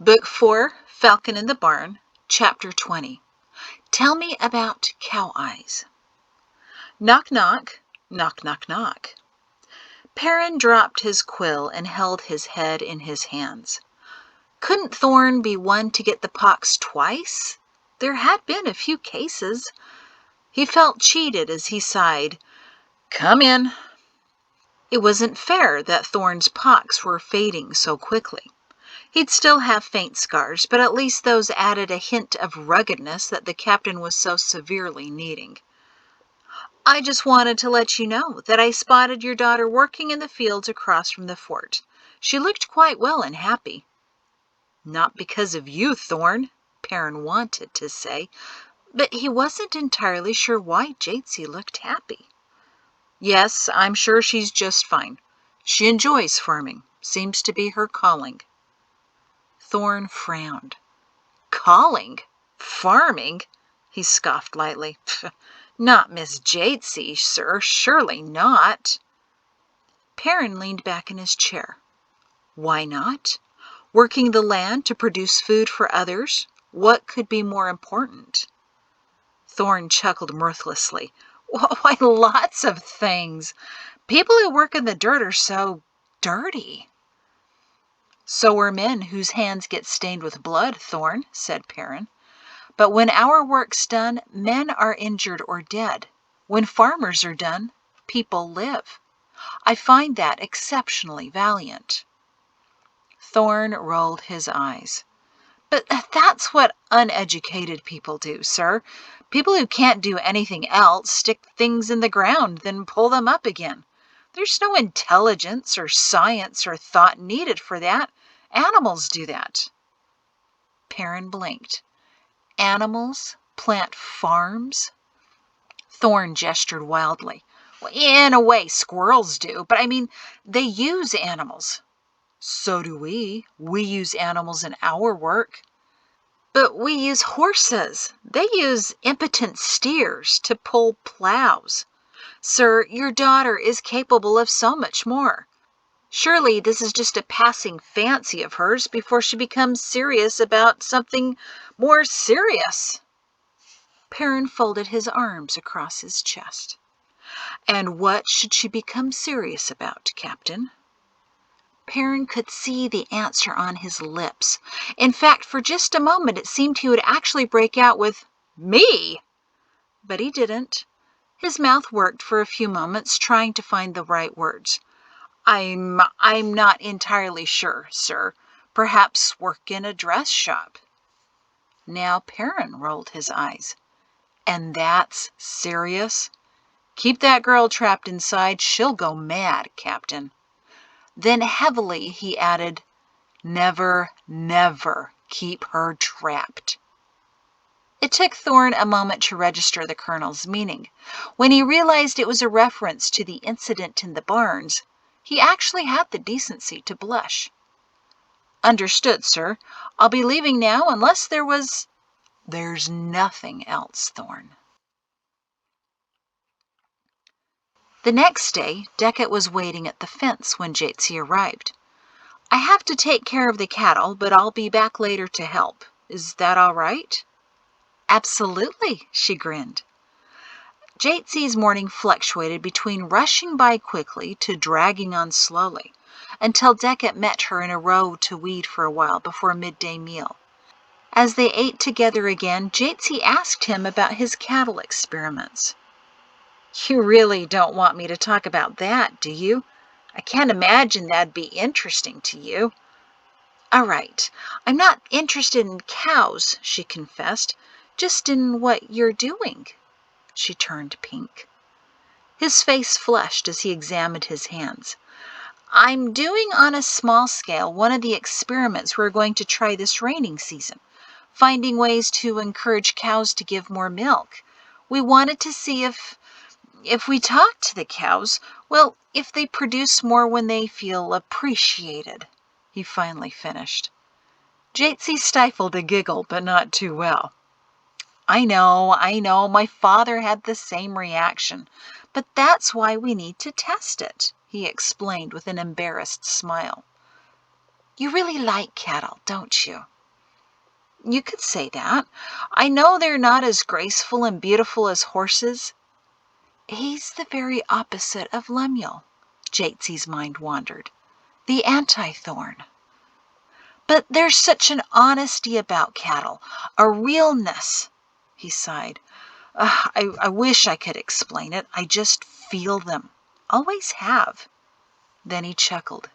Book 4, Falcon in the Barn, Chapter 20. Tell me about cow eyes. Knock, knock, knock, knock, knock. Perrin dropped his quill and held his head in his hands. Couldn't Thorn be one to get the pox twice? There had been a few cases. He felt cheated as he sighed, "Come in." It wasn't fair that Thorn's pox were fading so quickly. He'd still have faint scars, but at least those added a hint of ruggedness that the captain was so severely needing. "I just wanted to let you know that I spotted your daughter working in the fields across from the fort. She looked quite well and happy." "Not because of you, Thorn," Perrin wanted to say, but he wasn't entirely sure why Jaytsy looked happy. "Yes, I'm sure she's just fine. She enjoys farming. Seems to be her calling." Thorn frowned. "Calling? Farming?" He scoffed lightly. "Not Miss Jaytsy, sir. Surely not." Perrin leaned back in his chair. Why not? Working the land to produce food for others? What could be more important? Thorn chuckled mirthlessly. "Why, lots of things. People who work in the dirt are so dirty." "So are men whose hands get stained with blood, Thorn," said Perrin. "But when our work's done, men are injured or dead. When farmers are done, people live. I find that exceptionally valiant." Thorn rolled his eyes. "But that's what uneducated people do, sir. People who can't do anything else stick things in the ground, then pull them up again. There's no intelligence or science or thought needed for that. Animals do that." Perrin blinked. Animals plant farms? Thorn gestured wildly. "Well, in a way, squirrels do, but I mean, they use animals." "So do we. We use animals in our work." "But we use horses. They use impotent steers to pull plows. Sir, your daughter is capable of so much more. Surely this is just a passing fancy of hers before she becomes serious about something more serious." Perrin folded his arms across his chest. "And what should she become serious about, Captain?" Perrin could see the answer on his lips. In fact, for just a moment it seemed he would actually break out with, "Me!" But he didn't. His mouth worked for a few moments, trying to find the right words. I'm not entirely sure, sir. Perhaps work in a dress shop." Now Perrin rolled his eyes. "And that's serious? Keep that girl trapped inside. She'll go mad, Captain." Then heavily he added, "Never, never keep her trapped." It took Thorn a moment to register the colonel's meaning. When he realized it was a reference to the incident in the barns, he actually had the decency to blush. "Understood, sir. I'll be leaving now unless there was—" "There's nothing else, Thorn." The next day, Deckett was waiting at the fence when Jaytsy arrived. "I have to take care of the cattle, but I'll be back later to help. Is that all right?" "Absolutely," she grinned. Jaytsy's morning fluctuated between rushing by quickly to dragging on slowly, until Deckett met her in a row to weed for a while before midday meal. As they ate together again, Jaytsy asked him about his cattle experiments. "You really don't want me to talk about that, do you? I can't imagine that'd be interesting to you." "All right, I'm not interested in cows," she confessed, "just in what you're doing." She turned pink. His face flushed as he examined his hands. "I'm doing on a small scale one of the experiments we're going to try this raining season, finding ways to encourage cows to give more milk. We wanted to see if we talk to the cows, well, if they produce more when they feel appreciated," he finally finished. Jaytsy stifled a giggle, but not too well. I know, my father had the same reaction, but that's why we need to test it," he explained with an embarrassed smile. You really like cattle, don't you? You could say that. I know they're not as graceful and beautiful as horses. He's the very opposite of Lemuel. Jaytsy's mind wandered. The anti-thorn. But there's such an honesty about cattle, a realness. He sighed. I wish I could explain it. I just feel them. Always have. Then he chuckled.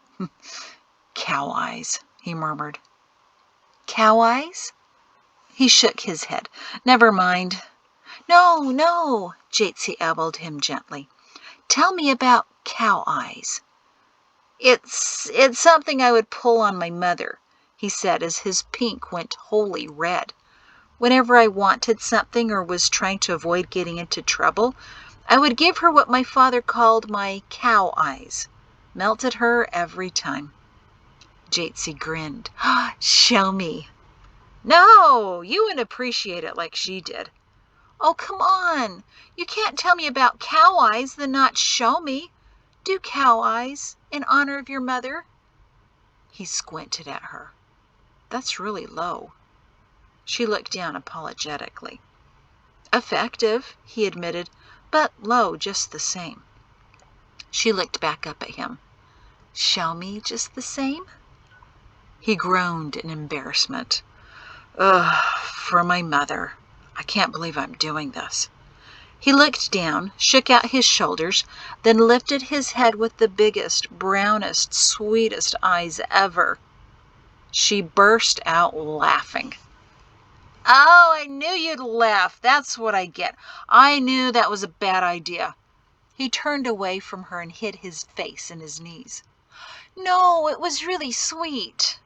Cow eyes, he murmured. Cow eyes? He shook his head. Never mind. No, Jaytsy elbowed him gently. Tell me about cow eyes. It's something I would pull on my mother, he said as his pink went wholly red. Whenever I wanted something or was trying to avoid getting into trouble, I would give her what my father called my cow eyes. Melted her every time. Jaytsy grinned. Show me. No, you wouldn't appreciate it like she did. Oh, come on. You can't tell me about cow eyes, then not show me. Do cow eyes in honor of your mother. He squinted at her. That's really low. She looked down apologetically. Effective, he admitted, but low just the same. She looked back up at him. Show me just the same? He groaned in embarrassment. Ugh, for my mother. I can't believe I'm doing this. He looked down, shook out his shoulders, then lifted his head with the biggest, brownest, sweetest eyes ever. She burst out laughing. Oh, I knew you'd laugh. That's what I get. I knew that was a bad idea. He turned away from her and hid his face in his knees. No, it was really sweet.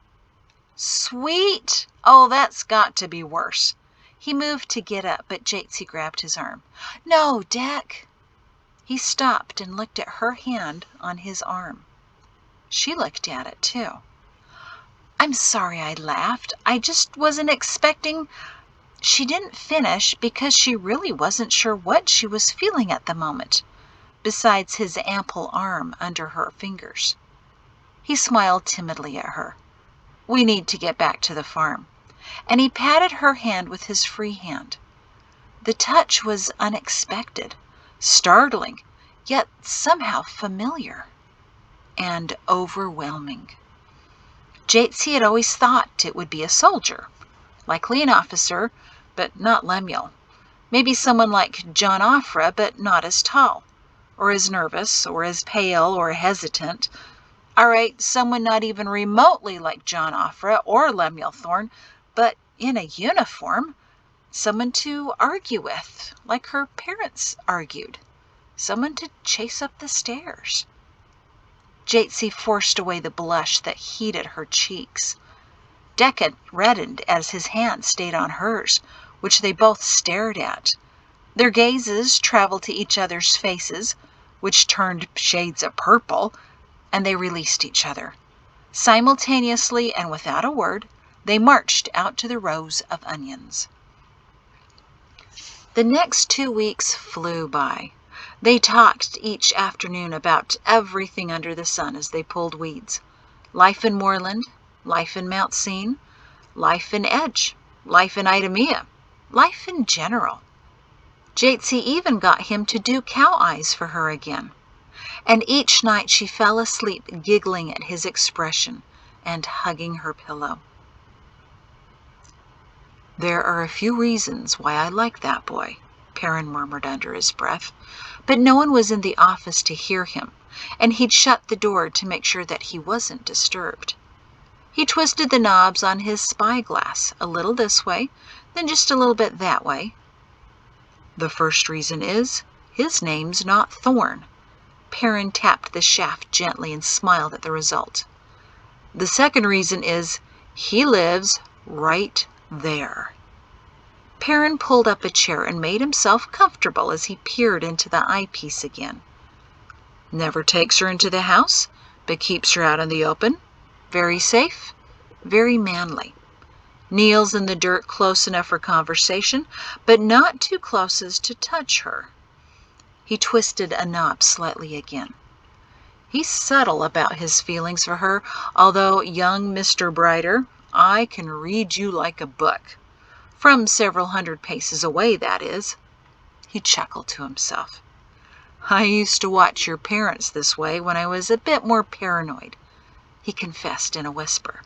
Sweet? Oh, that's got to be worse. He moved to get up, but Jaytsy grabbed his arm. No, Deck. He stopped and looked at her hand on his arm. She looked at it, too. I'm sorry I laughed. I just wasn't expecting... She didn't finish because she really wasn't sure what she was feeling at the moment, besides his ample arm under her fingers. He smiled timidly at her. We need to get back to the farm. And he patted her hand with his free hand. The touch was unexpected, startling, yet somehow familiar and overwhelming. Jaytsy had always thought it would be a soldier, likely an officer, but not Lemuel. Maybe someone like John Offra, but not as tall, or as nervous, or as pale, or hesitant. All right, someone not even remotely like John Offra or Lemuel Thorne, but in a uniform. Someone to argue with, like her parents argued. Someone to chase up the stairs. Jaytsy forced away the blush that heated her cheeks. Deckard reddened as his hand stayed on hers, which they both stared at. Their gazes traveled to each other's faces, which turned shades of purple, and they released each other. Simultaneously and without a word, they marched out to the rows of onions. The next 2 weeks flew by. They talked each afternoon about everything under the sun as they pulled weeds. Life in Moorland, life in Mount Seine, life in Edge, life in Idemia, life in general. Jaytsy even got him to do cow eyes for her again. And each night she fell asleep giggling at his expression and hugging her pillow. There are a few reasons why I like that boy, Perrin murmured under his breath, but no one was in the office to hear him, and he'd shut the door to make sure that he wasn't disturbed. He twisted the knobs on his spyglass, a little this way, then just a little bit that way. The first reason is, his name's not Thorne. Perrin tapped the shaft gently and smiled at the result. The second reason is, he lives right there. Perrin pulled up a chair and made himself comfortable as he peered into the eyepiece again. Never takes her into the house, but keeps her out in the open. Very safe, very manly. Kneels in the dirt close enough for conversation, but not too close as to touch her. He twisted a knob slightly again. He's subtle about his feelings for her, although, young Mr. Brighter, I can read you like a book. From several hundred paces away, that is. He chuckled to himself. I used to watch your parents this way when I was a bit more paranoid, he confessed in a whisper.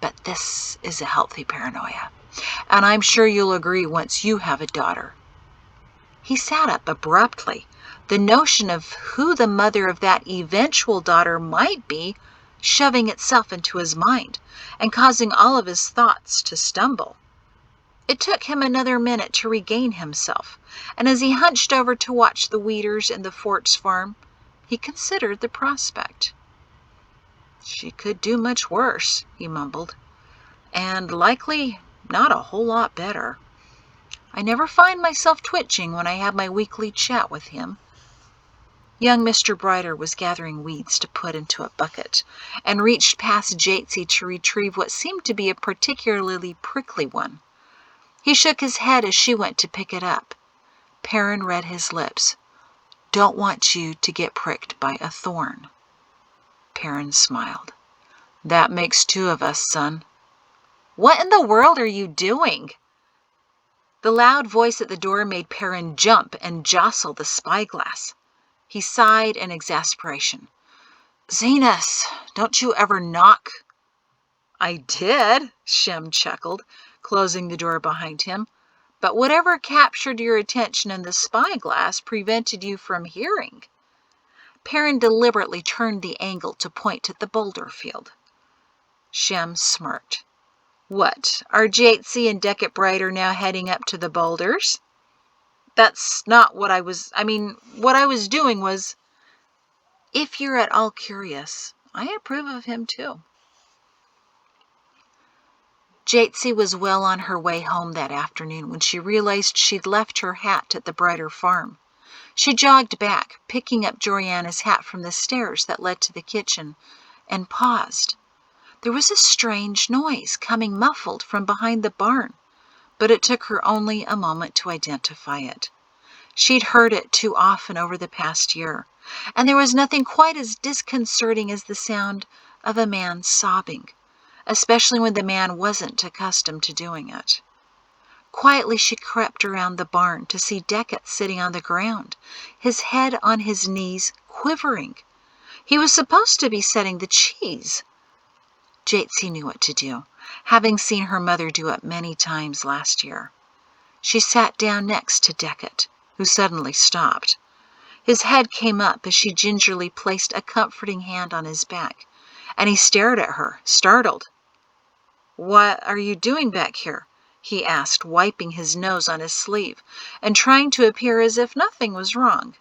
But this is a healthy paranoia, and I'm sure you'll agree once you have a daughter. He sat up abruptly, the notion of who the mother of that eventual daughter might be shoving itself into his mind and causing all of his thoughts to stumble. It took him another minute to regain himself, and as he hunched over to watch the weeders in the Forts farm, he considered the prospect. She could do much worse, he mumbled, and likely not a whole lot better. I never find myself twitching when I have my weekly chat with him. Young Mr. Brighter was gathering weeds to put into a bucket, and reached past Jaytsy to retrieve what seemed to be a particularly prickly one. He shook his head as she went to pick it up. Perrin read his lips. Don't want you to get pricked by a thorn. Perrin smiled. That makes two of us, son. What in the world are you doing? The loud voice at the door made Perrin jump and jostle the spyglass. He sighed in exasperation. Zenas, don't you ever knock? I did, Shem chuckled, closing the door behind him. But whatever captured your attention in the spyglass prevented you from hearing. Perrin deliberately turned the angle to point at the boulder field. Shem smirked. What, are Jaytsy and Decet Brighter now heading up to the boulders? That's not what what I was doing was... If you're at all curious, I approve of him too. Jaytsy was well on her way home that afternoon when she realized she'd left her hat at the Brighter farm. She jogged back, picking up Joriana's hat from the stairs that led to the kitchen, and paused. There was a strange noise coming muffled from behind the barn, but it took her only a moment to identify it. She'd heard it too often over the past year, and there was nothing quite as disconcerting as the sound of a man sobbing, especially when the man wasn't accustomed to doing it. Quietly she crept around the barn to see Decet sitting on the ground, his head on his knees, quivering. He was supposed to be setting the cheese. Jaytsy knew what to do, having seen her mother do it many times last year. She sat down next to Decet, who suddenly stopped. His head came up as she gingerly placed a comforting hand on his back, and he stared at her, startled. What are you doing back here? He asked, wiping his nose on his sleeve and trying to appear as if nothing was wrong.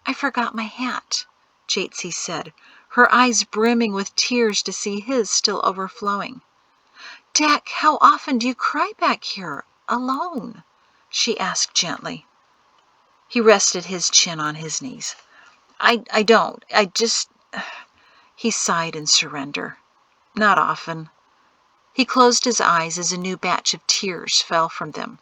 I forgot my hat, Jaytsy said, her eyes brimming with tears to see his still overflowing. Dec, how often do you cry back here, alone? She asked gently. He rested his chin on his knees. I don't. He sighed in surrender. Not often. He closed his eyes as a new batch of tears fell from them.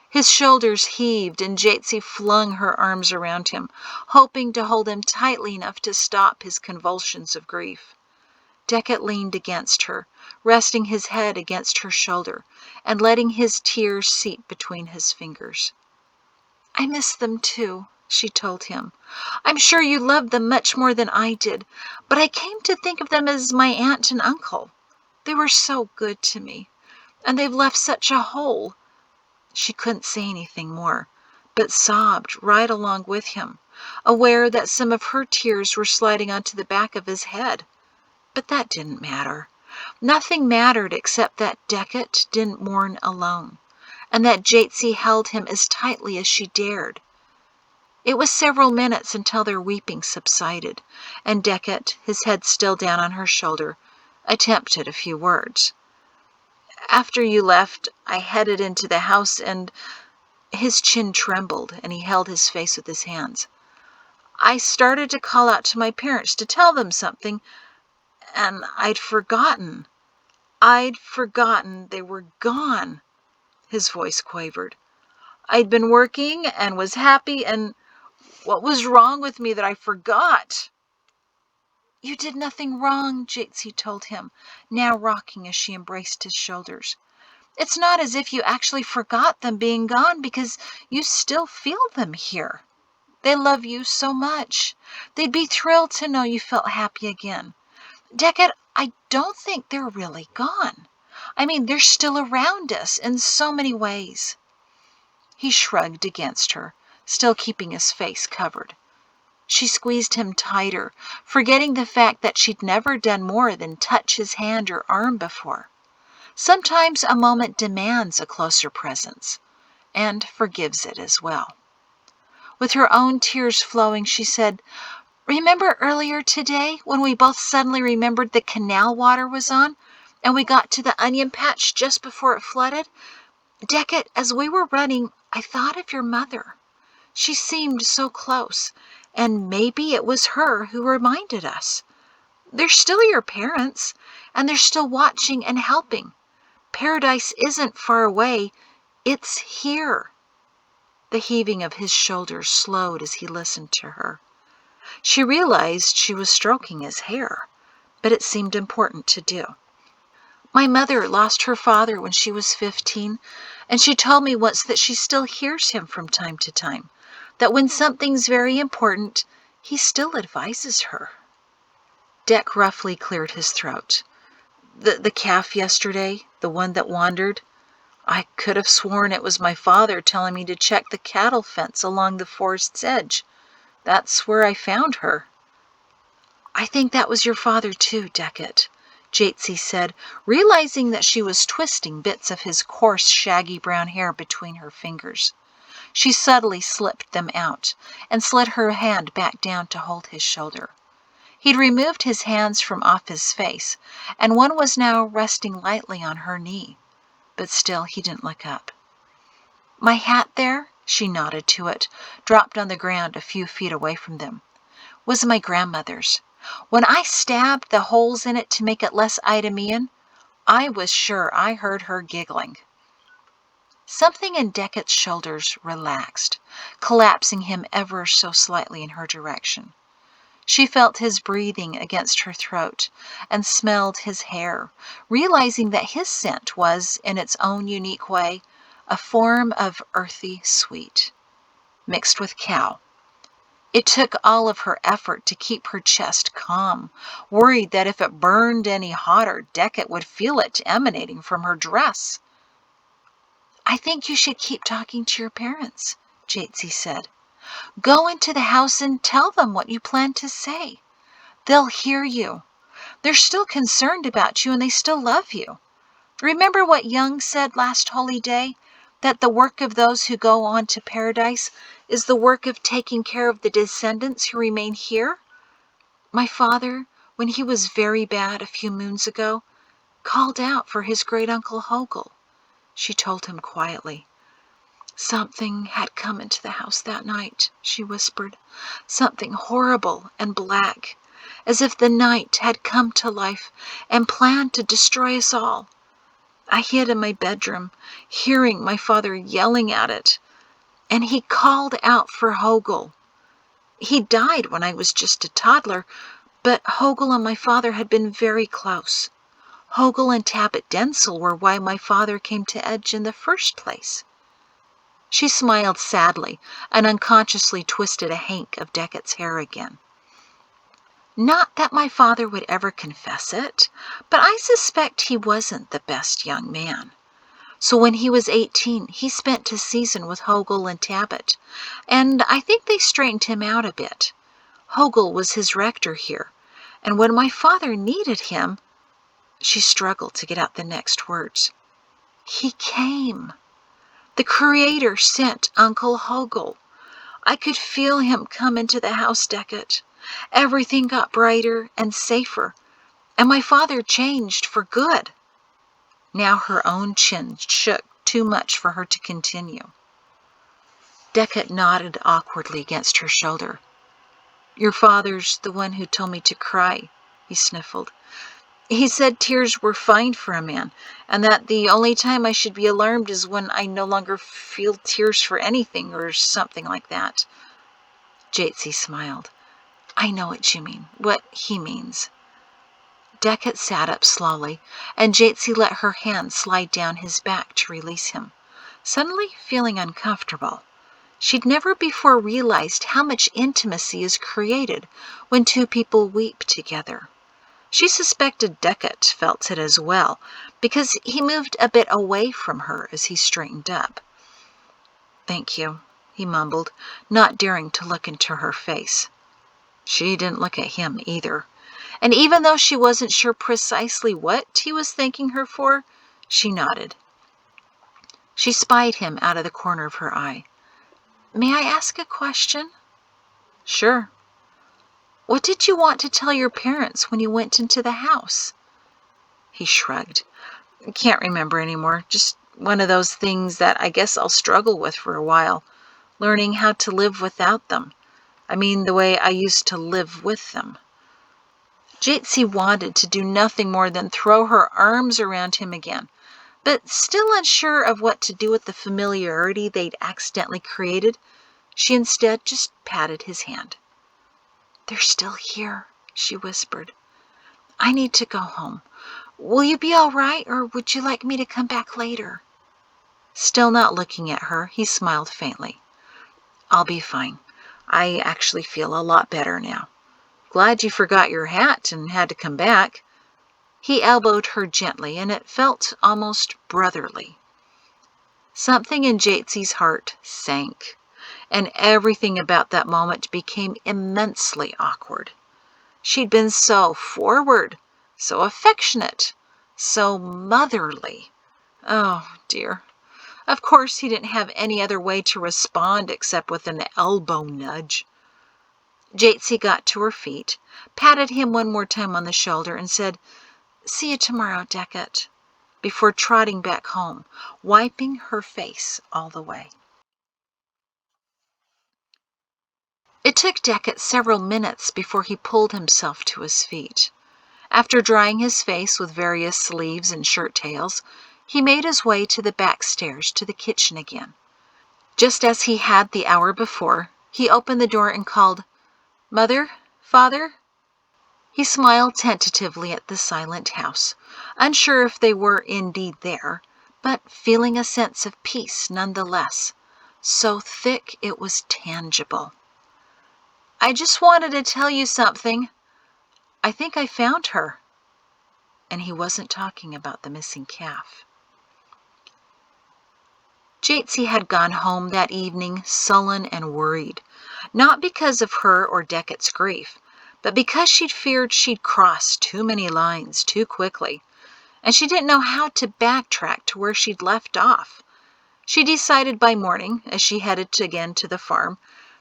His shoulders heaved and Jaytsy flung her arms around him, hoping to hold him tightly enough to stop his convulsions of grief. Decet leaned against her, resting his head against her shoulder and letting his tears seep between his fingers. I miss them too, she told him. I'm sure you loved them much more than I did, but I came to think of them as my aunt and uncle. They were so good to me, and they've left such a hole. She couldn't say anything more, but sobbed right along with him, aware that some of her tears were sliding onto the back of his head. But that didn't matter. Nothing mattered except that Decet didn't mourn alone, and that Jaytsy held him as tightly as she dared. It was several minutes until their weeping subsided, and Decet, his head still down on her shoulder, attempted a few words. After you left, I headed into the house and... His chin trembled, and he held his face with his hands. I started to call out to my parents to tell them something, and I'd forgotten. I'd forgotten they were gone. His voice quavered. I'd been working and was happy, and what was wrong with me that I forgot? You did nothing wrong, Jaytsy told him, now rocking as she embraced his shoulders. It's not as if you actually forgot them being gone, because you still feel them here. They love you so much. They'd be thrilled to know you felt happy again. Decade, I don't think they're really gone. I mean, they're still around us in so many ways. He shrugged against her, still keeping his face covered. She squeezed him tighter, forgetting the fact that she'd never done more than touch his hand or arm before. Sometimes a moment demands a closer presence, and forgives it as well. With her own tears flowing, she said, "Remember earlier today when we both suddenly remembered the canal water was on, and we got to the onion patch just before it flooded? Decade, as we were running, I thought of your mother. She seemed so close, and maybe it was her who reminded us. They're still your parents, and they're still watching and helping. Paradise isn't far away, it's here." The heaving of his shoulders slowed as he listened to her. She realized she was stroking his hair, but it seemed important to do. "My mother lost her father when she was 15, and she told me once that she still hears him from time to time, that when something's very important, he still advises her." Deck roughly cleared his throat. The calf yesterday, the one that wandered, I could have sworn it was my father telling me to check the cattle fence along the forest's edge. That's where I found her." "I think that was your father too, Decade," Jaytsy said, realizing that she was twisting bits of his coarse, shaggy brown hair between her fingers. She subtly slipped them out and slid her hand back down to hold his shoulder. He'd removed his hands from off his face, and one was now resting lightly on her knee, but still he didn't look up. "My hat there," she nodded to it, dropped on the ground a few feet away from them, "was my grandmother's. When I stabbed the holes in it to make it less Idamean, I was sure I heard her giggling." Something in Decade's shoulders relaxed, collapsing him ever so slightly in her direction. She felt his breathing against her throat and smelled his hair, realizing that his scent was, in its own unique way, a form of earthy sweet, mixed with cow. It took all of her effort to keep her chest calm, worried that if it burned any hotter, Decade would feel it emanating from her dress. "I think you should keep talking to your parents," Jaytsy said. "Go into the house and tell them what you plan to say. They'll hear you. They're still concerned about you and they still love you. Remember what Young said last Holy Day? That the work of those who go on to paradise is the work of taking care of the descendants who remain here? My father, when he was very bad a few moons ago, called out for his great-uncle Hogel," she told him quietly. "Something had come into the house that night," she whispered. "Something horrible and black, as if the night had come to life and planned to destroy us all. I hid in my bedroom, hearing my father yelling at it, and he called out for Hogel. He died when I was just a toddler, but Hogel and my father had been very close. Hogel and Tabit Densel were why my father came to Edge in the first place." She smiled sadly and unconsciously twisted a hank of Decade's hair again. "Not that my father would ever confess it, but I suspect he wasn't the best young man. So when he was 18, he spent a season with Hogel and Tabit, and I think they straightened him out a bit. Hogel was his rector here, and when my father needed him—" She struggled to get out the next words. "He came. The Creator sent Uncle Hogel. I could feel him come into the house, Decade. Everything got brighter and safer, and my father changed for good." Now her own chin shook too much for her to continue. Decade nodded awkwardly against her shoulder. "Your father's the one who told me to cry," he sniffled. "He said tears were fine for a man, and that the only time I should be alarmed is when I no longer feel tears for anything or something like that." Jaytsy smiled. I know what you mean, what he means. Deckett sat up slowly, and Jaytsy let her hand slide down his back to release him, suddenly feeling uncomfortable. She'd never before realized how much intimacy is created when two people weep together. She suspected Deckett felt it as well, because he moved a bit away from her as he straightened up. "Thank you," he mumbled, not daring to look into her face. She didn't look at him either, and even though she wasn't sure precisely what he was thanking her for, she nodded. She spied him out of the corner of her eye. "May I ask a question?" "Sure." "What did you want to tell your parents when you went into the house?" He shrugged. "Can't remember anymore. Just one of those things that I guess I'll struggle with for a while, learning how to live without them. I mean, the way I used to live with them." Jaytsy wanted to do nothing more than throw her arms around him again, but still unsure of what to do with the familiarity they'd accidentally created, she instead just patted his hand. "They're still here," she whispered. "I need to go home. Will you be all right, or would you like me to come back later?" Still not looking at her, he smiled faintly. "I'll be fine. I actually feel a lot better now. Glad you forgot your hat and had to come back." He elbowed her gently, and it felt almost brotherly. Something in Jaytsy's heart sank, and everything about that moment became immensely awkward. She'd been so forward, so affectionate, so motherly. Oh, dear. Of course, he didn't have any other way to respond except with an elbow nudge. Jaytsy got to her feet, patted him one more time on the shoulder, and said, "See you tomorrow, Deckett," before trotting back home, wiping her face all the way. It took Deckett several minutes before he pulled himself to his feet. After drying his face with various sleeves and shirt tails, he made his way to the back stairs to the kitchen again. Just as he had the hour before, he opened the door and called, "Mother? Father?" He smiled tentatively at the silent house, unsure if they were indeed there, but feeling a sense of peace nonetheless, so thick it was tangible. "I just wanted to tell you something. I think I found her." And he wasn't talking about the missing calf. Jaytsy had gone home that evening sullen and worried, not because of her or Deckett's grief, but because she'd feared she'd crossed too many lines too quickly, and she didn't know how to backtrack to where she'd left off. She decided by morning, as she headed again to the farm,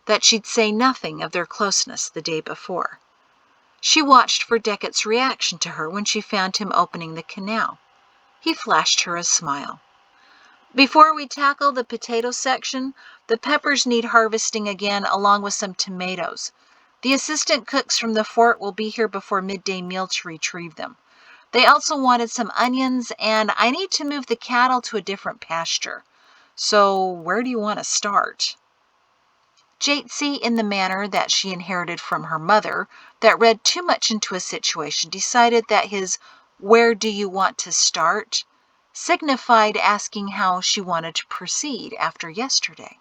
that she'd say nothing of their closeness the day before. She watched for Deckett's reaction to her when she found him opening the canal. He flashed her a smile. "Before we tackle the potato section, the peppers need harvesting again along with some tomatoes. The assistant cooks from the fort will be here before midday meal to retrieve them. They also wanted some onions, and I need to move the cattle to a different pasture. So where do you want to start?" Jaytsy, in the manner that she inherited from her mother, that read too much into a situation, decided that his "where do you want to start" signified asking how she wanted to proceed after yesterday.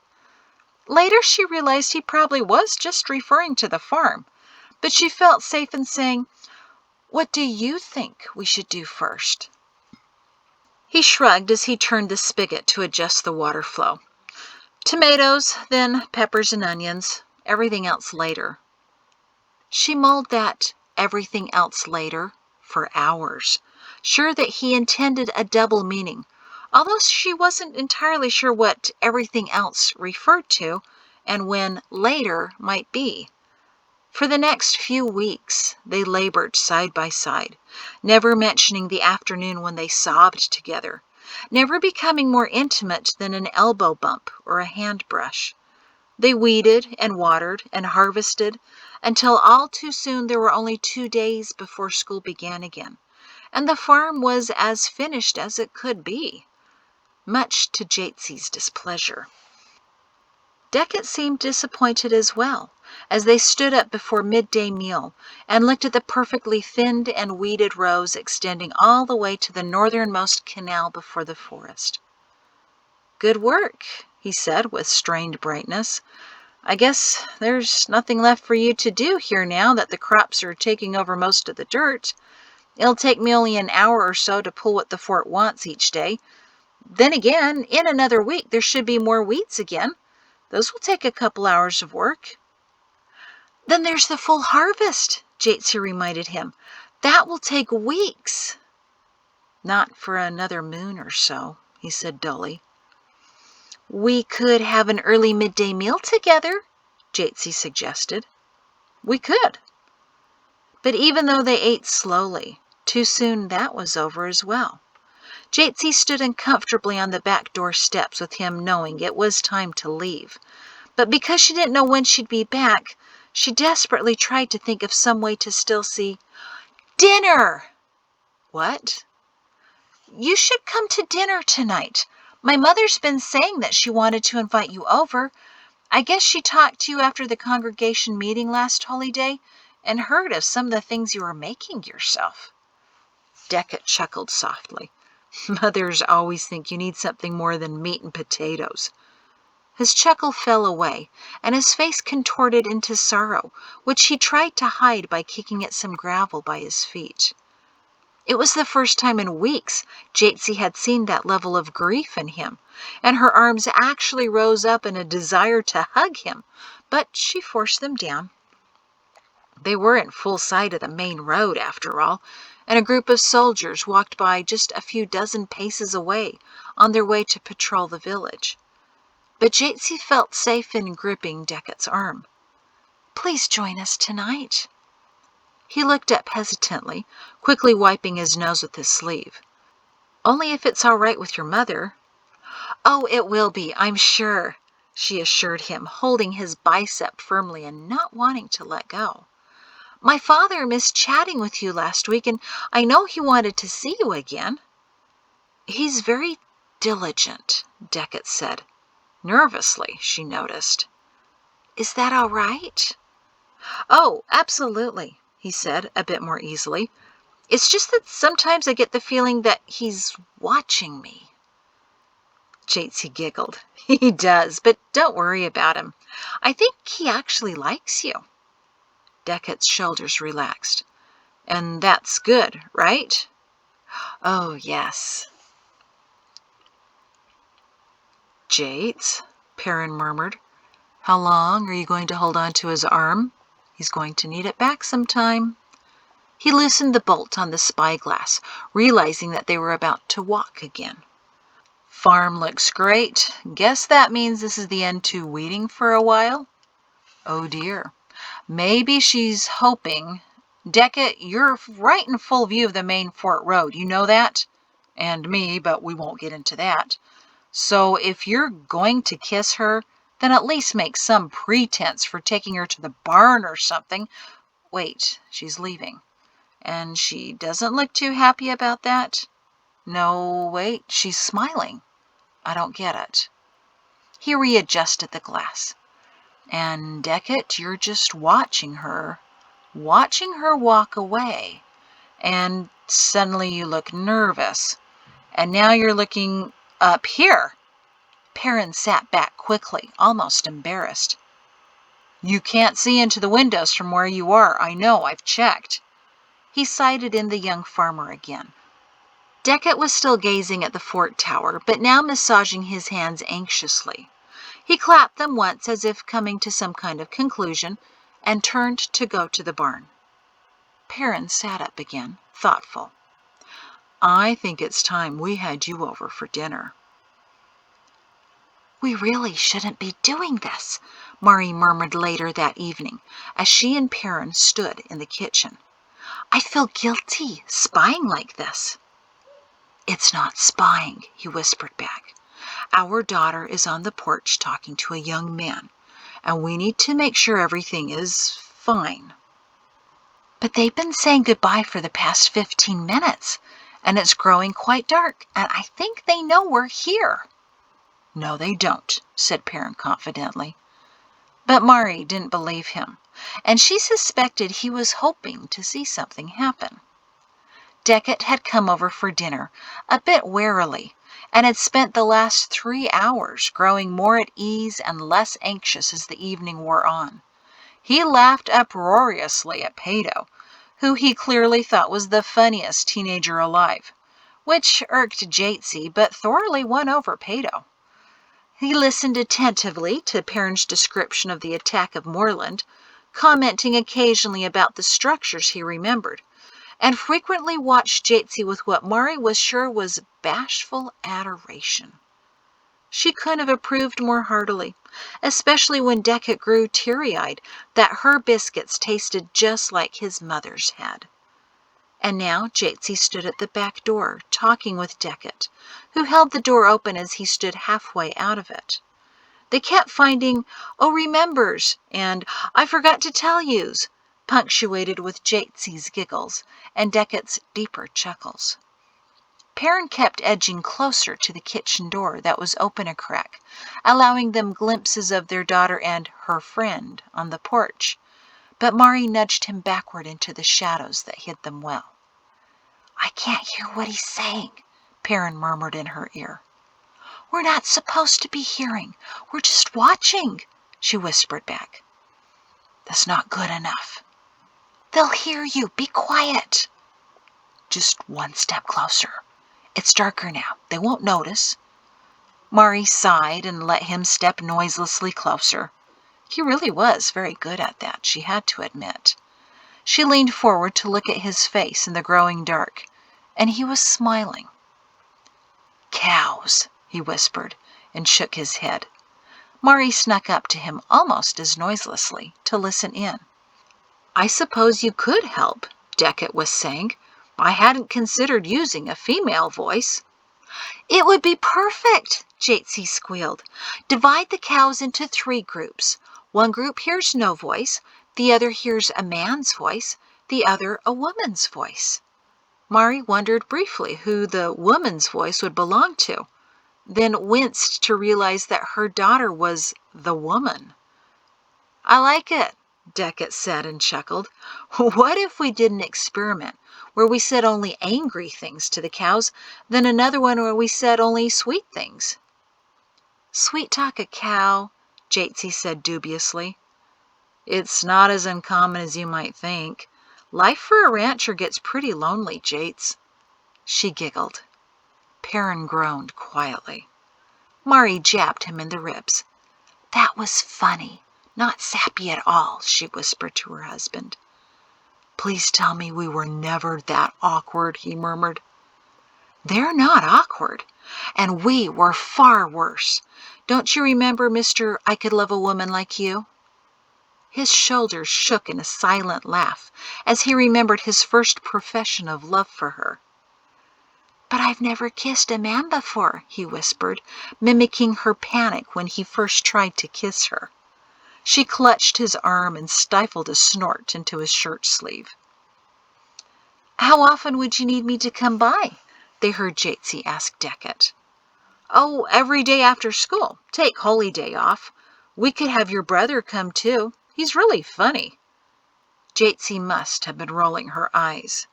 Later she realized he probably was just referring to the farm, but she felt safe in saying, "What do you think we should do first?" He shrugged as he turned the spigot to adjust the water flow. "Tomatoes, then peppers and onions, everything else later." She mulled that "everything else later" for hours, sure that he intended a double meaning, although she wasn't entirely sure what everything else referred to and when later might be. For the next few weeks, they labored side by side, never mentioning the afternoon when they sobbed together, never becoming more intimate than an elbow bump or a hand brush. They weeded and watered and harvested until all too soon there were only 2 days before school began again, and the farm was as finished as it could be, much to Jaytsy's displeasure. Deckett seemed disappointed as well, as they stood up before midday meal and looked at the perfectly thinned and weeded rows extending all the way to the northernmost canal before the forest. "Good work," he said with strained brightness. "I guess there's nothing left for you to do here now that the crops are taking over most of the dirt. It'll take me only an hour or so to pull what the fort wants each day. Then again, in another week there should be more weeds again. Those will take a couple hours of work." "Then there's the full harvest," Jaytsy reminded him. "That will take weeks." "Not for another moon or so," he said dully. "We could have an early midday meal together," Jaytsy suggested. "We could." But even though they ate slowly, too soon that was over as well. Jaytsy stood uncomfortably on the back door steps with him knowing it was time to leave. But because she didn't know when she'd be back, she desperately tried to think of some way to still see. "Dinner!" "What?" "You should come to dinner tonight. My mother's been saying that she wanted to invite you over. I guess she talked to you after the congregation meeting last Holy Day and heard of some of the things you were making yourself." Deckett chuckled softly. "Mothers always think you need something more than meat and potatoes." His chuckle fell away, and his face contorted into sorrow, which he tried to hide by kicking at some gravel by his feet. It was the first time in weeks Jaytsy had seen that level of grief in him, and her arms actually rose up in a desire to hug him, but she forced them down. They were in full sight of the main road, after all, and a group of soldiers walked by just a few dozen paces away on their way to patrol the village. But Jaytsy felt safe in gripping Deckett's arm. "Please join us tonight." He looked up hesitantly, quickly wiping his nose with his sleeve. "Only if it's all right with your mother." "Oh, it will be, I'm sure," she assured him, holding his bicep firmly and not wanting to let go. "My father missed chatting with you last week, and I know he wanted to see you again." "He's very diligent," Deckett said. Nervously, she noticed. "Is that all right?" "Oh, absolutely," he said, a bit more easily. "It's just that sometimes I get the feeling that he's watching me." Jaytsy giggled. "He does, but don't worry about him. I think he actually likes you." Deckett's shoulders relaxed. "And that's good, right?" "Oh, yes." "Jayts," Perrin murmured. "How long are you going to hold on to his arm? He's going to need it back sometime." He loosened the bolt on the spyglass, realizing that they were about to walk again. "Farm looks great. Guess that means this is the end to weeding for a while?" "Oh dear. Maybe she's hoping. Deckett, you're right in full view of the main fort road. You know that? And me, but we won't get into that. So if you're going to kiss her, then at least make some pretense for taking her to the barn or something. Wait, she's leaving. And she doesn't look too happy about that? No, wait, she's smiling. I don't get it." He readjusted the glass. "And Deckett, you're just watching her walk away. And suddenly you look nervous. And now you're looking up here." Perrin sat back quickly, almost embarrassed. "You can't see into the windows from where you are. I know, I've checked." He sighted in the young farmer again. Deckett was still gazing at the fort tower, but now massaging his hands anxiously. He clapped them once as if coming to some kind of conclusion, and turned to go to the barn. Perrin sat up again, thoughtful. "I think it's time we had you over for dinner." "We really shouldn't be doing this," Mahrree murmured later that evening, as she and Perrin stood in the kitchen. "I feel guilty spying like this." "It's not spying," he whispered back. "Our daughter is on the porch talking to a young man, and we need to make sure everything is fine." "But they've been saying goodbye for the past 15 minutes, and it's growing quite dark, and I think they know we're here." "No, they don't," said Perrin confidently. But Mahrree didn't believe him, and she suspected he was hoping to see something happen. Deckett had come over for dinner, a bit warily, and had spent the last 3 hours growing more at ease and less anxious as the evening wore on. He laughed uproariously at Pato, who he clearly thought was the funniest teenager alive, which irked Jaytsy but thoroughly won over Pato. He listened attentively to Perrin's description of the attack of Moorland, commenting occasionally about the structures he remembered, and frequently watched Jaytsy with what Mahrree was sure was bashful adoration. She couldn't have approved more heartily, especially when Deckett grew teary-eyed that her biscuits tasted just like his mother's had. And now Jaytsy stood at the back door, talking with Deckett, who held the door open as he stood halfway out of it. They kept finding, "Oh, remembers," and "I forgot to tell yous," punctuated with Jaytsy's giggles and Deckett's deeper chuckles. Perrin kept edging closer to the kitchen door that was open a crack, allowing them glimpses of their daughter and her friend on the porch, but Mahrree nudged him backward into the shadows that hid them well. "I can't hear what he's saying," Perrin murmured in her ear. "We're not supposed to be hearing. We're just watching," she whispered back. "That's not good enough." "They'll hear you. Be quiet." "Just one step closer. It's darker now. They won't notice." Mahrree sighed and let him step noiselessly closer. He really was very good at that, she had to admit. She leaned forward to look at his face in the growing dark, and he was smiling. "Cows," he whispered, and shook his head. Mahrree snuck up to him almost as noiselessly to listen in. "I suppose you could help," Deckett was saying. "I hadn't considered using a female voice." "It would be perfect," Jaytsy squealed. "Divide the cows into 3 groups. One group hears no voice, the other hears a man's voice, the other a woman's voice." Mahrree wondered briefly who the woman's voice would belong to, then winced to realize that her daughter was the woman. "I like it," Deckett said and chuckled. "What if we did an experiment where we said only angry things to the cows, then another one where we said only sweet things?" "Sweet talk a cow," Jaytsy said dubiously. "It's not as uncommon as you might think. Life for a rancher gets pretty lonely, Jayts." She giggled. Perrin groaned quietly. Mahrree jabbed him in the ribs. "That was funny, not sappy at all," she whispered to her husband. "Please tell me we were never that awkward," he murmured. "They're not awkward, and we were far worse. Don't you remember Mr. I Could Love a Woman Like You?" His shoulders shook in a silent laugh as he remembered his first profession of love for her. "But I've never kissed a man before," he whispered, mimicking her panic when he first tried to kiss her. She clutched his arm and stifled a snort into his shirt sleeve. "How often would you need me to come by?" they heard Jaytsy ask Deckett. "Oh, every day after school. Take holy day off. We could have your brother come too. He's really funny." Jaytsy must have been rolling her eyes.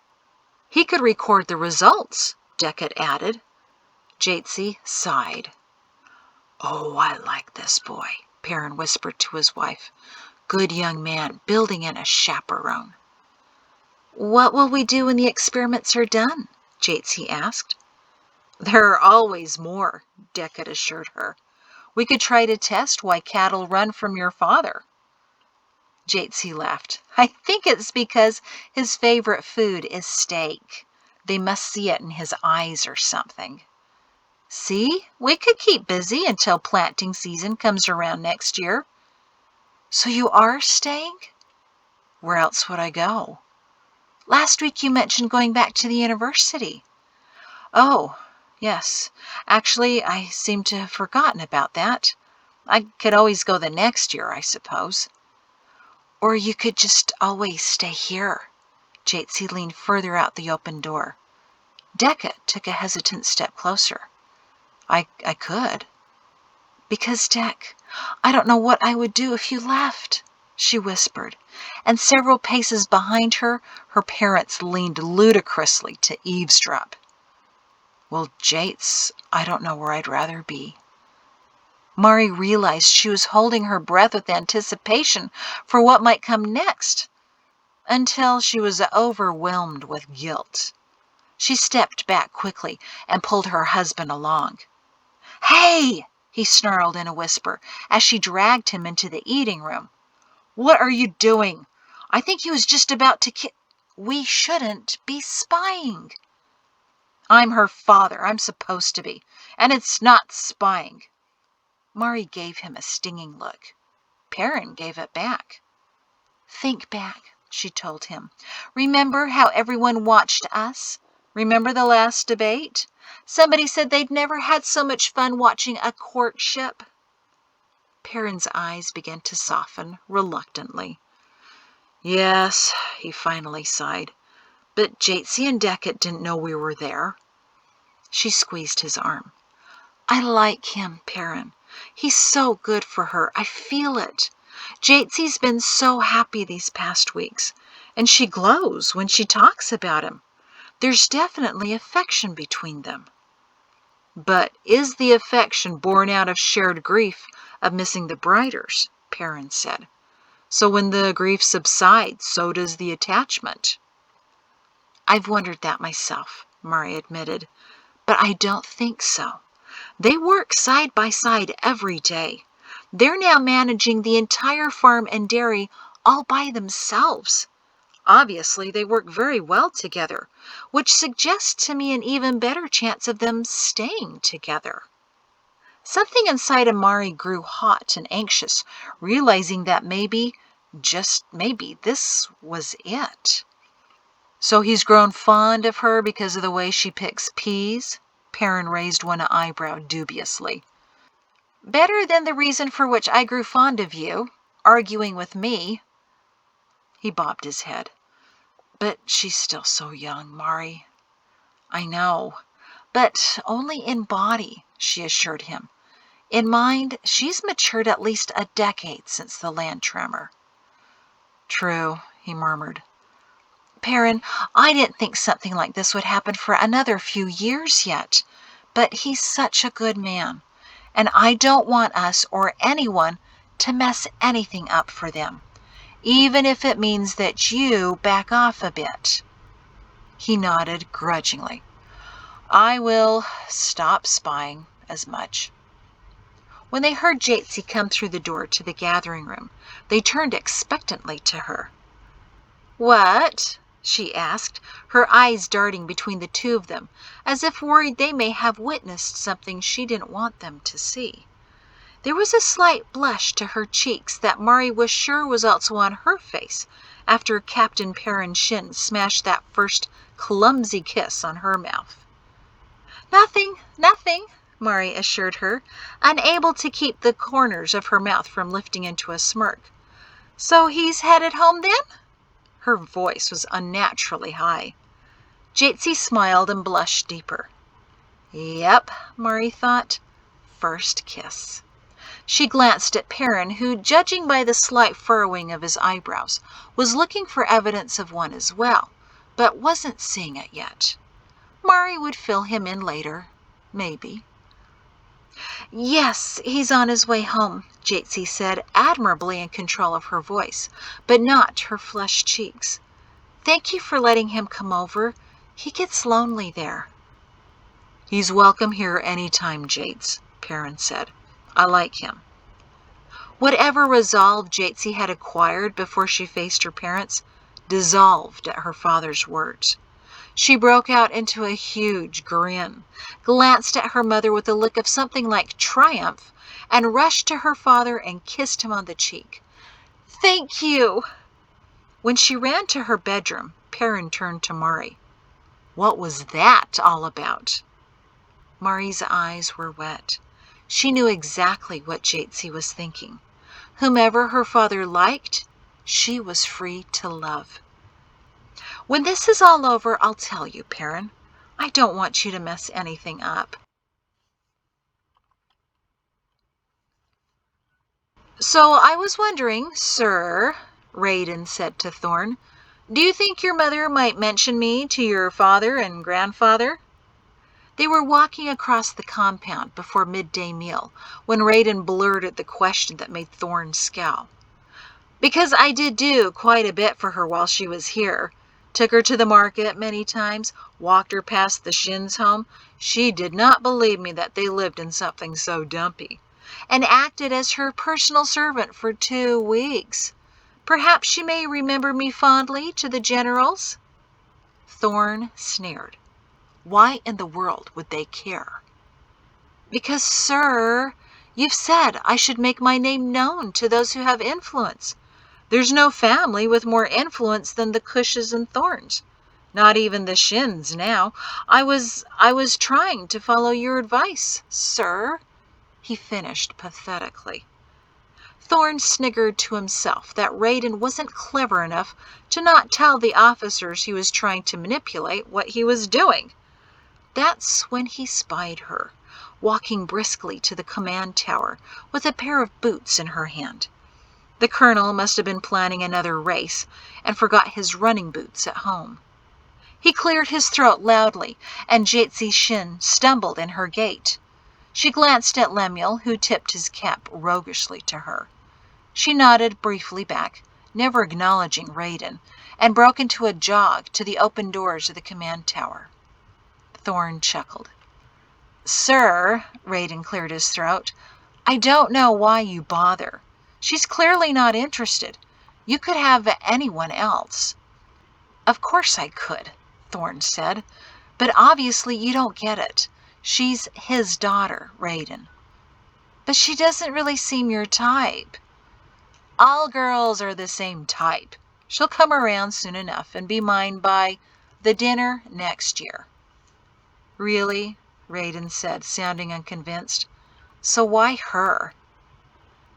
"He could record the results," Deckett added. Jaytsy sighed. "Oh, I like this boy," Perrin whispered to his wife. "Good young man, building in a chaperone." "What will we do when the experiments are done?" Jaytsy asked. "There are always more," Deckett assured her. "We could try to test why cattle run from your father." Jaytsy laughed. "I think it's because his favorite food is steak. They must see it in his eyes or something." "See, we could keep busy until planting season comes around next year." "So you are staying?" "Where else would I go?" "Last week you mentioned going back to the university." "Oh, yes. Actually, I seem to have forgotten about that. I could always go the next year, I suppose." "Or you could just always stay here." Jaytsy leaned further out the open door. Deckett took a hesitant step closer. I could." "Because, Dick, I don't know what I would do if you left," she whispered, and several paces behind her, her parents leaned ludicrously to eavesdrop. "Well, Jayts, I don't know where I'd rather be." Mahrree realized she was holding her breath with anticipation for what might come next, until she was overwhelmed with guilt. She stepped back quickly and pulled her husband along. "Hey!" he snarled in a whisper as she dragged him into the eating room. "What are you doing? I think he was just about to We shouldn't be spying." "I'm her father. I'm supposed to be. And it's not spying." Mahrree gave him a stinging look. Perrin gave it back. "Think back," she told him. "Remember how everyone watched us? Remember the last debate? Somebody said they'd never had so much fun watching a courtship." Perrin's eyes began to soften reluctantly. "Yes," he finally sighed. "But Jaytsy and Beckett didn't know we were there." She squeezed his arm. "I like him, Perrin. He's so good for her. I feel it. Jaytsy's been so happy these past weeks, and she glows when she talks about him. There's definitely affection between them." "But is the affection born out of shared grief of missing the Briders?" Perrin said. "So when the grief subsides, so does the attachment." "I've wondered that myself," Mahrree admitted, "but I don't think so. They work side by side every day. They're now managing the entire farm and dairy all by themselves. Obviously, they work very well together, which suggests to me an even better chance of them staying together." Something inside of Mahrree grew hot and anxious, realizing that maybe, just maybe, this was it. "So he's grown fond of her because of the way she picks peas?" Perrin raised one eyebrow dubiously. "Better than the reason for which I grew fond of you, arguing with me." He bobbed his head. "But she's still so young, Mahrree." "I know, but only in body," she assured him. "In mind, she's matured at least a decade since the land tremor." "True," he murmured. "Perrin, I didn't think something like this would happen for another few years yet, but he's such a good man, and I don't want us or anyone to mess anything up for them, even if it means that you back off a bit." He nodded grudgingly. "I will stop spying as much." When they heard Jaytsy come through the door to the gathering room, they turned expectantly to her. "What?" she asked, her eyes darting between the two of them, as if worried they may have witnessed something she didn't want them to see. There was a slight blush to her cheeks that Mahrree was sure was also on her face after Captain Perrin Shin smashed that first clumsy kiss on her mouth. "Nothing, nothing," Mahrree assured her, unable to keep the corners of her mouth from lifting into a smirk. "So he's headed home then?" Her voice was unnaturally high. Jaytsy smiled and blushed deeper. "Yep," Mahrree thought. "First kiss." She glanced at Perrin, who, judging by the slight furrowing of his eyebrows, was looking for evidence of one as well, but wasn't seeing it yet. Mahrree would fill him in later, maybe. "Yes, he's on his way home," Jaytsy said, admirably in control of her voice, but not her flushed cheeks. "Thank you for letting him come over. He gets lonely there." "He's welcome here any time, Jayts," Perrin said. "I like him." Whatever resolve Jaytsy had acquired before she faced her parents dissolved at her father's words. She broke out into a huge grin, glanced at her mother with a look of something like triumph, and rushed to her father and kissed him on the cheek. "Thank you." When she ran to her bedroom, Perrin turned to Mahrree. "What was that all about?" Mahrree's eyes were wet. She knew exactly what Jaytsy was thinking. Whomever her father liked, she was free to love. "When this is all over, I'll tell you, Perrin. I don't want you to mess anything up." So I was wondering, sir, Raiden said to Thorn, do you think your mother might mention me to your father and grandfather? They were walking across the compound before midday meal when Raiden blurted the question that made Thorn scowl. Because I did do quite a bit for her while she was here. Took her to the market many times, walked her past the Shin's home. She did not believe me that they lived in something so dumpy, and acted as her personal servant for 2 weeks. Perhaps she may remember me fondly to the generals? Thorn sneered. Why in the world would they care? Because, sir, you've said I should make my name known to those who have influence. There's no family with more influence than the Cushes and Thorns. Not even the Shins now. I was trying to follow your advice, sir, he finished pathetically. Thorn sniggered to himself that Raiden wasn't clever enough to not tell the officers he was trying to manipulate what he was doing. That's when he spied her, walking briskly to the command tower with a pair of boots in her hand. The colonel must have been planning another race and forgot his running boots at home. He cleared his throat loudly, and Jaytsy Shin stumbled in her gait. She glanced at Lemuel, who tipped his cap roguishly to her. She nodded briefly back, never acknowledging Raiden, and broke into a jog to the open doors of the command tower. Thorn chuckled. Sir, Raiden cleared his throat, I don't know why you bother. She's clearly not interested. You could have anyone else. Of course I could, Thorn said, but obviously you don't get it. She's his daughter, Raiden. But she doesn't really seem your type. All girls are the same type. She'll come around soon enough and be mine by the dinner next year. Really? Raiden said, sounding unconvinced. So why her?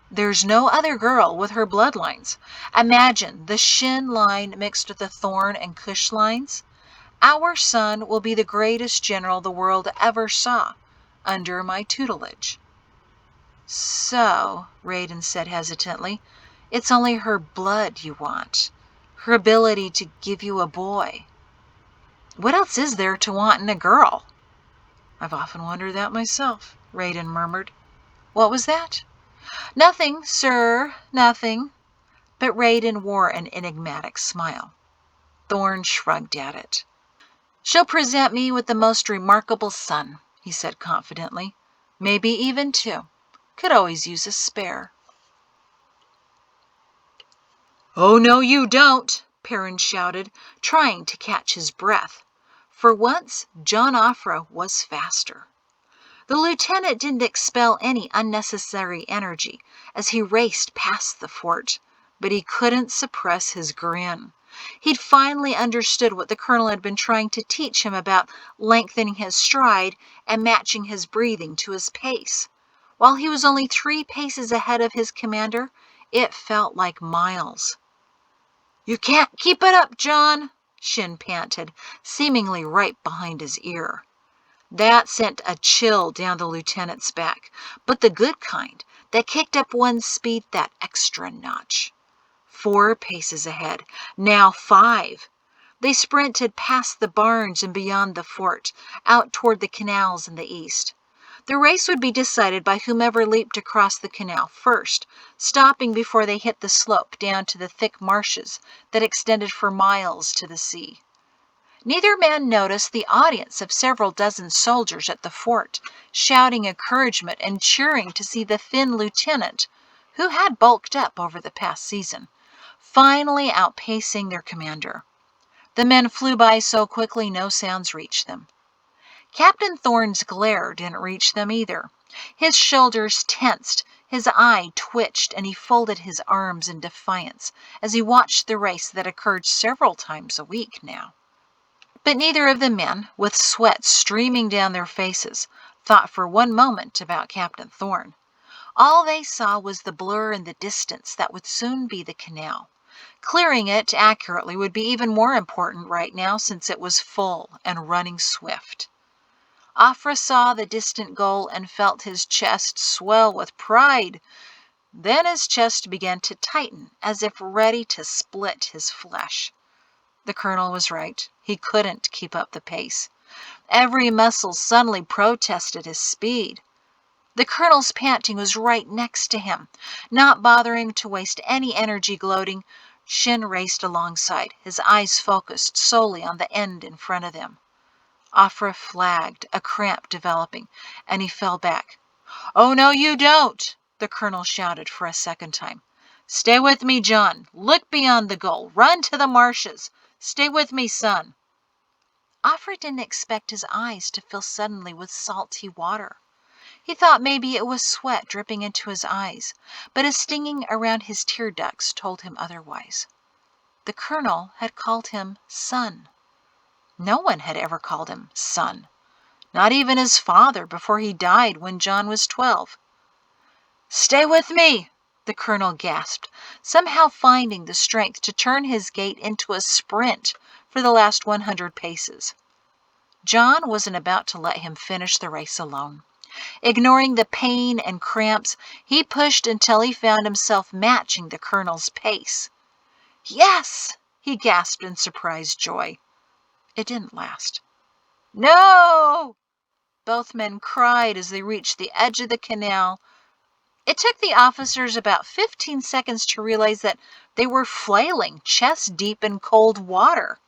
There's no other girl with her bloodlines. Imagine the Shin line mixed with the Thorn and Cush lines. Our son will be the greatest general the world ever saw, under my tutelage. So, Raiden said hesitantly, it's only her blood you want, her ability to give you a boy. What else is there to want in a girl? I've often wondered that myself, Raiden murmured. What was that? Nothing, sir, nothing. But Raiden wore an enigmatic smile. Thorn shrugged at it. She'll present me with the most remarkable son, he said confidently. Maybe even 2. Could always use a spare. Oh, no, you don't, Perrin shouted, trying to catch his breath. For once, John Offra was faster. The lieutenant didn't expel any unnecessary energy as he raced past the fort, but he couldn't suppress his grin. He'd finally understood what the colonel had been trying to teach him about lengthening his stride and matching his breathing to his pace. While he was only 3 paces ahead of his commander, it felt like miles. You can't keep it up, John, Shin panted, seemingly right behind his ear. That sent a chill down the lieutenant's back, but the good kind, that kicked up one's speed that extra notch. 4 paces ahead, now 5. They sprinted past the barns and beyond the fort, out toward the canals in the east. The race would be decided by whomever leaped across the canal first, stopping before they hit the slope down to the thick marshes that extended for miles to the sea. Neither man noticed the audience of several dozen soldiers at the fort, shouting encouragement and cheering to see the thin lieutenant, who had bulked up over the past season, finally outpacing their commander. The men flew by so quickly no sounds reached them. Captain Thorn's glare didn't reach them either. His shoulders tensed, his eye twitched, and he folded his arms in defiance as he watched the race that occurred several times a week now. But neither of the men, with sweat streaming down their faces, thought for one moment about Captain Thorn. All they saw was the blur in the distance that would soon be the canal. Clearing it accurately would be even more important right now since it was full and running swift. Offra saw the distant goal and felt his chest swell with pride. Then his chest began to tighten, as if ready to split his flesh. The colonel was right. He couldn't keep up the pace. Every muscle suddenly protested his speed. The colonel's panting was right next to him. Not bothering to waste any energy gloating, Shin raced alongside, his eyes focused solely on the end in front of them. Afra flagged, a cramp developing, and he fell back. "Oh, no, you don't!" the colonel shouted for a second time. "Stay with me, John. Look beyond the goal. Run to the marshes. Stay with me, son." Afra didn't expect his eyes to fill suddenly with salty water. He thought maybe it was sweat dripping into his eyes, but a stinging around his tear ducts told him otherwise. The colonel had called him son. No one had ever called him son, not even his father before he died when John was 12. "Stay with me," the colonel gasped, somehow finding the strength to turn his gait into a sprint for the last 100 paces. John wasn't about to let him finish the race alone. Ignoring the pain and cramps, he pushed until he found himself matching the colonel's pace. "Yes!" he gasped in surprised joy. It didn't last. "No!" both men cried as they reached the edge of the canal. It took the officers about 15 seconds to realize that they were flailing chest deep in cold water.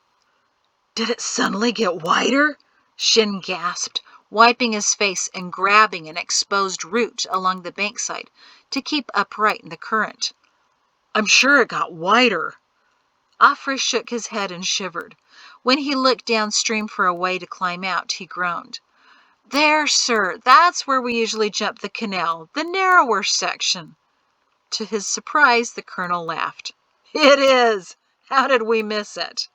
"Did it suddenly get wider?" Shin gasped, wiping his face and grabbing an exposed root along the bankside to keep upright in the current. "I'm sure it got wider." Afra shook his head and shivered. When he looked downstream for a way to climb out, he groaned. "There, sir, that's where we usually jump the canal, the narrower section." To his surprise, the colonel laughed. "It is! How did we miss it?"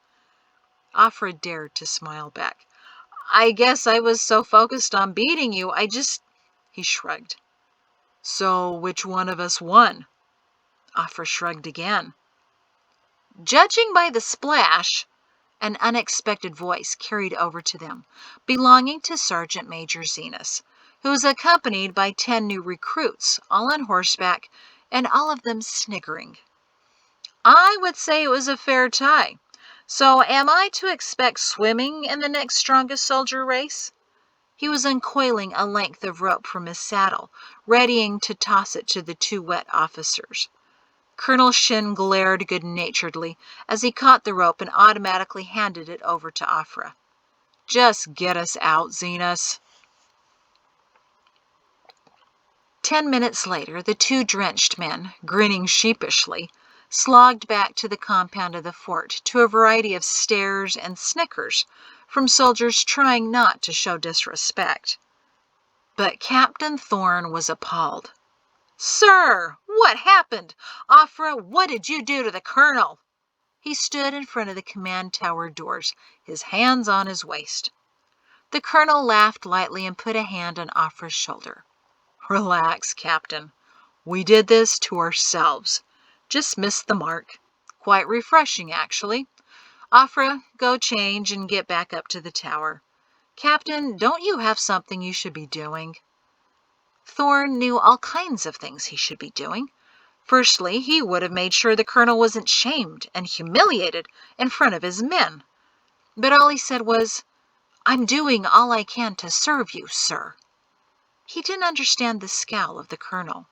Afra dared to smile back. "I guess I was so focused on beating you, He shrugged. "So which one of us won?" Afra shrugged again. "Judging by the splash," an unexpected voice carried over to them, belonging to Sergeant Major Zenas, who was accompanied by 10 new recruits, all on horseback, and all of them sniggering. "I would say it was a fair tie. So am I to expect swimming in the next strongest soldier race?" He was uncoiling a length of rope from his saddle, readying to toss it to the 2 wet officers. Colonel Shin glared good-naturedly as he caught the rope and automatically handed it over to Afra. "Just get us out, Zenas." 10 minutes later, the 2 drenched men, grinning sheepishly, slogged back to the compound of the fort to a variety of stares and snickers from soldiers trying not to show disrespect. But Captain Thorne was appalled. "Sir, what happened? Afra, what did you do to the colonel?" He stood in front of the command tower doors, his hands on his waist. The colonel laughed lightly and put a hand on Afra's shoulder. "Relax, Captain. We did this to ourselves. Just missed the mark. Quite refreshing, actually. Afra, go change and get back up to the tower. Captain, don't you have something you should be doing?" Thorne knew all kinds of things he should be doing. Firstly, he would have made sure the colonel wasn't shamed and humiliated in front of his men. But all he said was, "I'm doing all I can to serve you, sir." He didn't understand the scowl of the colonel.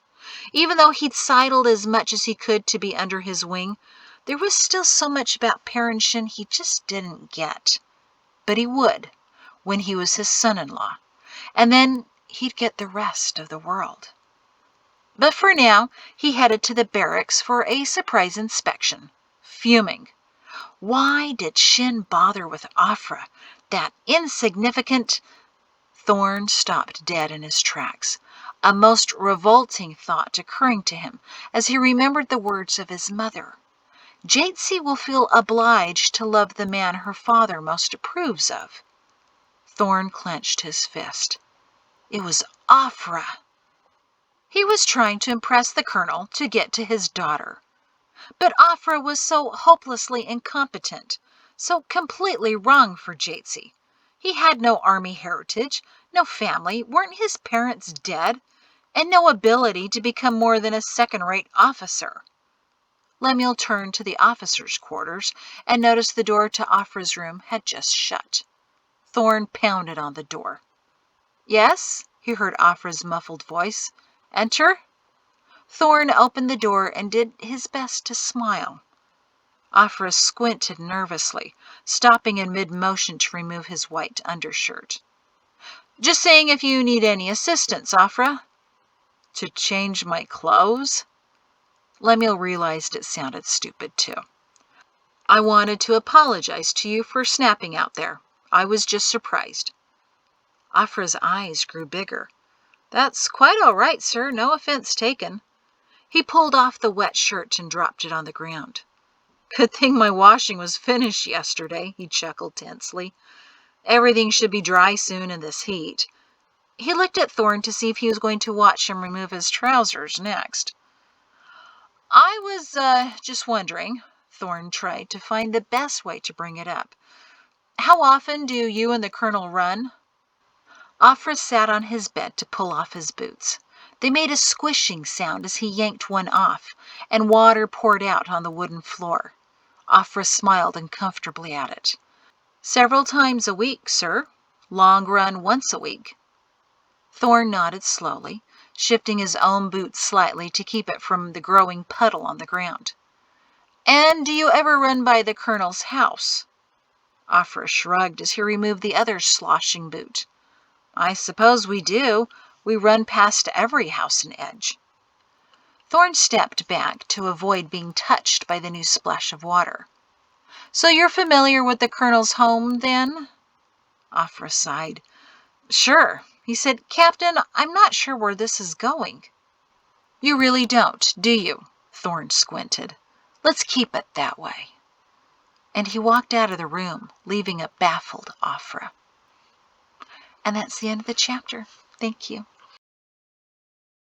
Even though he'd sidled as much as he could to be under his wing, there was still so much about Shin he just didn't get. But he would, when he was his son-in-law, and then he'd get the rest of the world. But for now, he headed to the barracks for a surprise inspection, fuming. Why did Shin bother with Afra, that insignificant... Thorne stopped dead in his tracks, a most revolting thought occurring to him as he remembered the words of his mother. Jaytsy will feel obliged to love the man her father most approves of. Thorne clenched his fist. It was Afra. He was trying to impress the colonel to get to his daughter. But Afra was so hopelessly incompetent, so completely wrong for Jaytsy. He had no army heritage, no family, weren't his parents dead? and no ability to become more than a second-rate officer. Lemuel turned to the officers' quarters and noticed the door to Afra's room had just shut. Thorn pounded on the door. "Yes?" he heard Afra's muffled voice. "Enter?" Thorn opened the door and did his best to smile. Afra squinted nervously, stopping in mid-motion to remove his white undershirt. "Just saying if you need any assistance, Afra." "To change my clothes?" Lemuel realized it sounded stupid, too. "I wanted to apologize to you for snapping out there. I was just surprised." Afra's eyes grew bigger. "That's quite all right, sir. No offense taken." He pulled off the wet shirt and dropped it on the ground. "Good thing my washing was finished yesterday," he chuckled tensely. "Everything should be dry soon in this heat." He looked at Thorn to see if he was going to watch him remove his trousers next. "I was just wondering," Thorn tried to find the best way to bring it up. "How often do you and the Colonel run?" Afra sat on his bed to pull off his boots. They made a squishing sound as he yanked one off, and water poured out on the wooden floor. Afra smiled uncomfortably at it. "Several times a week, sir. Long run once a week." Thorn nodded slowly, shifting his own boot slightly to keep it from the growing puddle on the ground. "And do you ever run by the Colonel's house?" Afra shrugged as he removed the other sloshing boot. "I suppose we do. We run past every house and edge." Thorn stepped back to avoid being touched by the new splash of water. "So you're familiar with the Colonel's home, then?" Afra sighed. "Sure." He said, "Captain, I'm not sure where this is going." "You really don't, do you?" Thorn squinted. "Let's keep it that way." And he walked out of the room, leaving a baffled Afra. And that's the end of the chapter. Thank you.